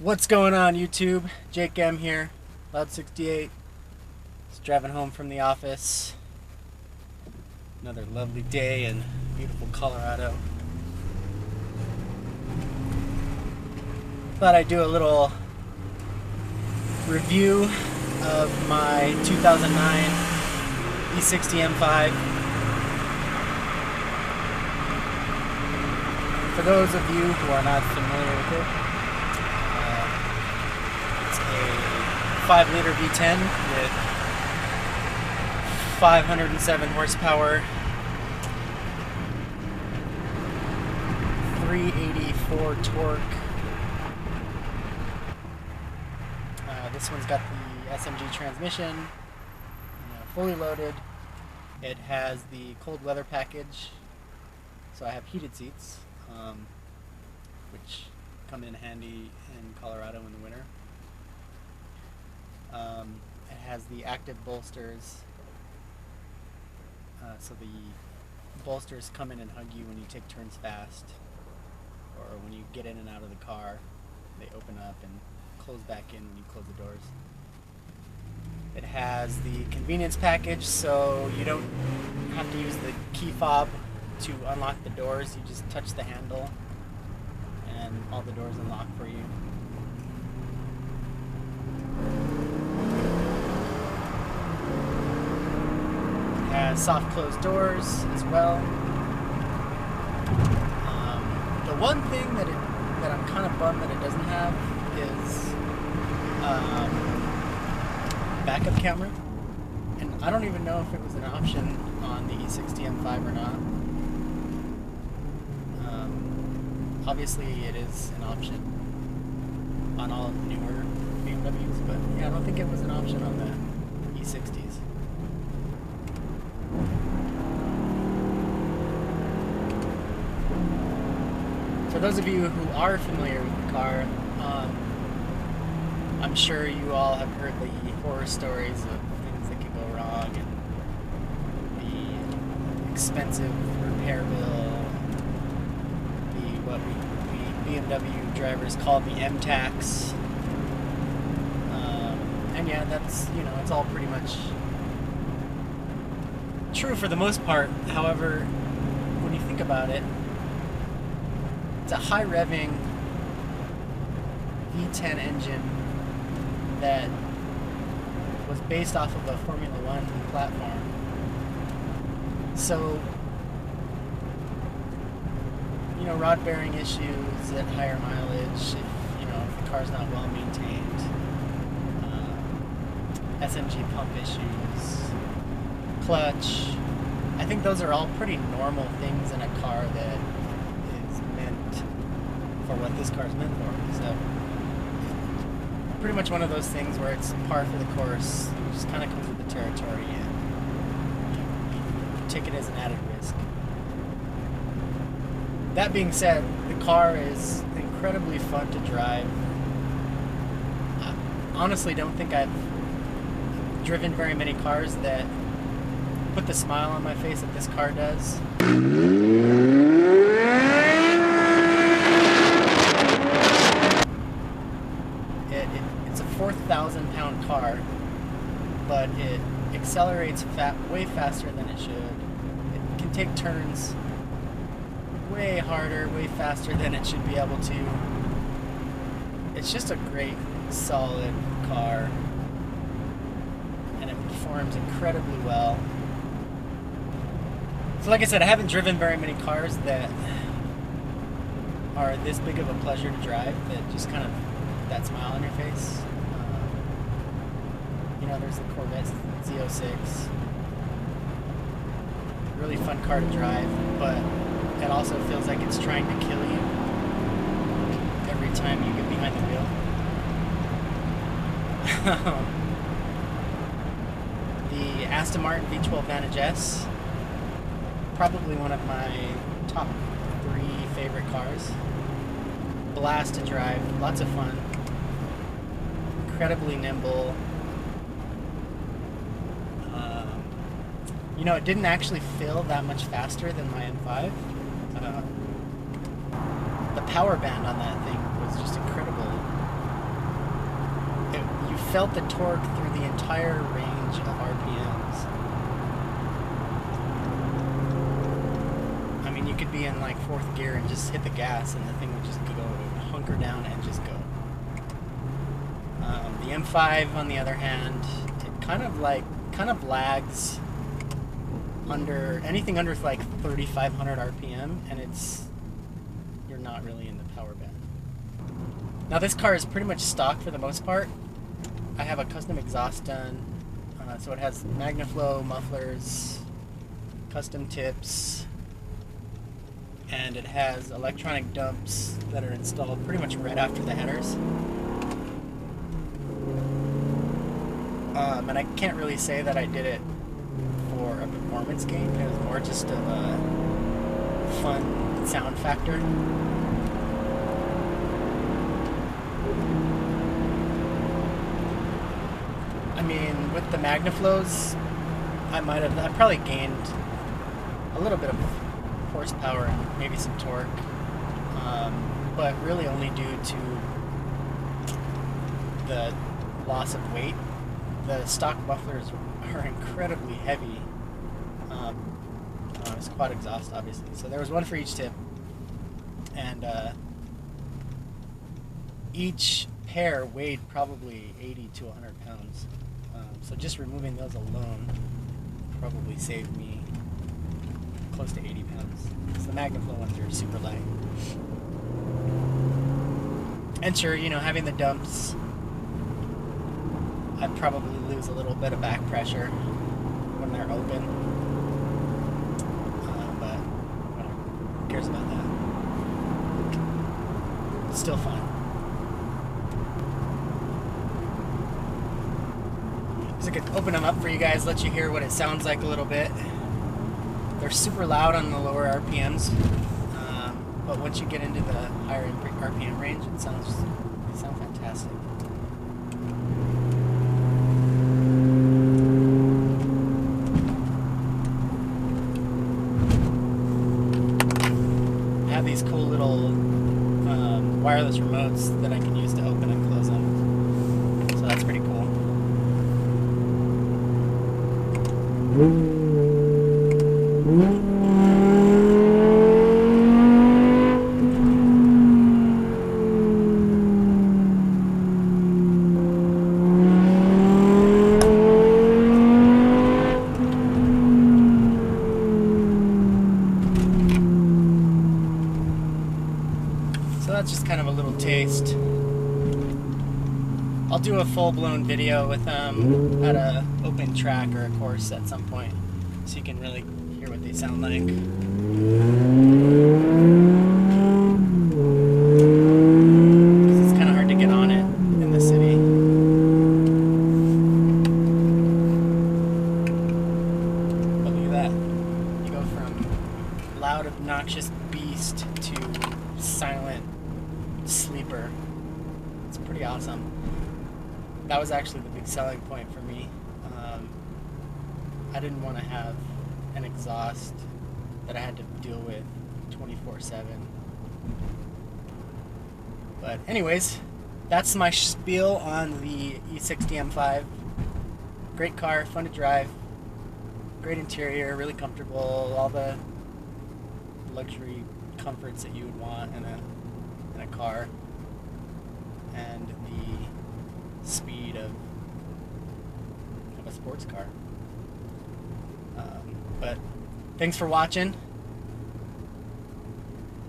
What's going on, YouTube? Jake M here, Loud68. Just driving home from the office. Another lovely day in beautiful Colorado. Thought I'd do a little review of my 2009 E60 M5. For those of you who are not familiar with it, it's a 5-liter V10 with 507 horsepower, 384 torque. This one's got the SMG transmission, fully loaded. It has the cold weather package, so I have heated seats, which come in handy in Colorado in the winter. It has the active bolsters, so the bolsters come in and hug you when you take turns fast, or when you get in and out of the car. They open up and close back in when you close the doors. It has the convenience package, so you don't have to use the key fob to unlock the doors. You just touch the handle and all the doors unlock for you. It has soft closed doors as well. The one thing that I'm kind of bummed that it doesn't have is backup camera, and I don't even know if it was an option on the E60 M5 or not. Obviously it is an option on all newer BMWs, but yeah, I don't think it was an option on the E60s. For those of you who are familiar with the car, I'm sure you all have heard the horror stories of things that could go wrong and the expensive repair bill, what we BMW drivers call the M tax. And yeah, that's, it's all pretty much true for the most part. However, when you think about it, it's a high revving V10 engine that was based off of a Formula One platform. So, rod bearing issues at higher mileage, if the car's not well maintained, SMG pump issues, clutch. I think those are all pretty normal things in a car that is meant for what this car is meant for. So, pretty much one of those things where it's par for the course. It just kind of comes with the territory, and you take it as an added risk. That being said, the car is incredibly fun to drive. I honestly don't think I've driven very many cars that put the smile on my face that this car does. It's a 4,000-pound car, but it accelerates way faster than it should. It can take turns way harder, way faster than it should be able to. It's just a great, solid car, and it performs incredibly well. So like I said, I haven't driven very many cars that are this big of a pleasure to drive, that just kind of put that smile on your face. There's the Corvette Z06. Really fun car to drive, but it also feels like it's trying to kill you every time you get behind the wheel. The Aston Martin V12 Vantage S, probably one of my top 3 favorite cars. Blast to drive, lots of fun, incredibly nimble. It didn't actually feel that much faster than my M5. The power band on that thing was just incredible. you felt the torque through the entire range of RPMs. I mean, you could be in like 4th gear and just hit the gas and the thing would just go, hunker down and just go. The M5, on the other hand, it kind of lags under anything under like 3,500 RPM, and you're not really in the power band. Now this car is pretty much stock for the most part. I have a custom exhaust done, so it has MagnaFlow mufflers, custom tips, and it has electronic dumps that are installed pretty much right after the headers. And I can't really say that I did it for a performance gain. It was more just of a fun sound factor. I mean, with the MagnaFlows, I probably gained a little bit of horsepower and maybe some torque, but really only due to the loss of weight. The stock mufflers are incredibly heavy. It's quad exhaust, obviously. So there was one for each tip, and each pair weighed probably 80 to 100 pounds. So just removing those alone probably saved me close to 80 pounds. So the MagnaFlow ones are super light. And sure, you know, having the dumps, I'd probably lose a little bit of back pressure when they're open. But whatever. Who cares about that? It's still fun. So I could open them up for you guys, let you hear what it sounds like a little bit. They're super loud on the lower RPMs, but once you get into the higher RPM range, they sound fantastic. I have these cool little wireless remotes that I can use to open and close them, so that's pretty cool. So that's just kind of a little taste. I'll do a full-blown video with them at a open track or a course at some point, so you can really hear what they sound like. Because it's kind of hard to get on it in the city. But look at that. You go from loud, obnoxious beast to silent sleeper. It's pretty awesome. That was actually the big selling point for me. I didn't want to have an exhaust that I had to deal with 24/7. But anyways, that's my spiel on the E60 M5. Great car, fun to drive, great interior, really comfortable, all the luxury comforts that you would want in a car, and the speed of a sports car. But thanks for watching.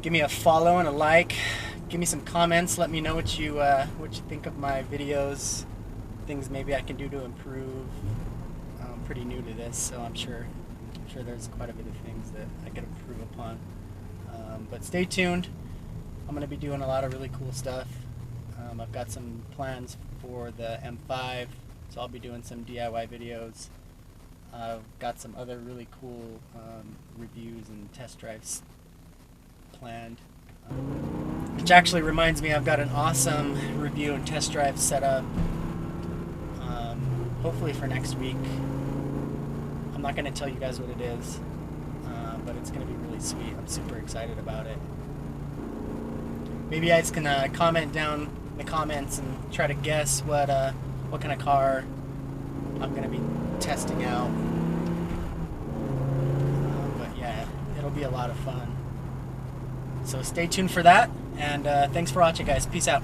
Give me a follow and a like. Give me some comments. Let me know what you think of my videos. Things maybe I can do to improve. I'm pretty new to this, so I'm sure there's quite a bit of things that I could improve upon. But stay tuned. I'm going to be doing a lot of really cool stuff. I've got some plans for the M5, so I'll be doing some DIY videos. I've got some other really cool reviews and test drives planned. Which actually reminds me, I've got an awesome review and test drive set up, hopefully for next week. I'm not going to tell you guys what it is, but it's going to be really sweet. I'm super excited about it. Maybe you guys can comment down in the comments and try to guess what what kind of car I'm going to be testing out. But yeah, it'll be a lot of fun. So stay tuned for that, and thanks for watching, guys. Peace out.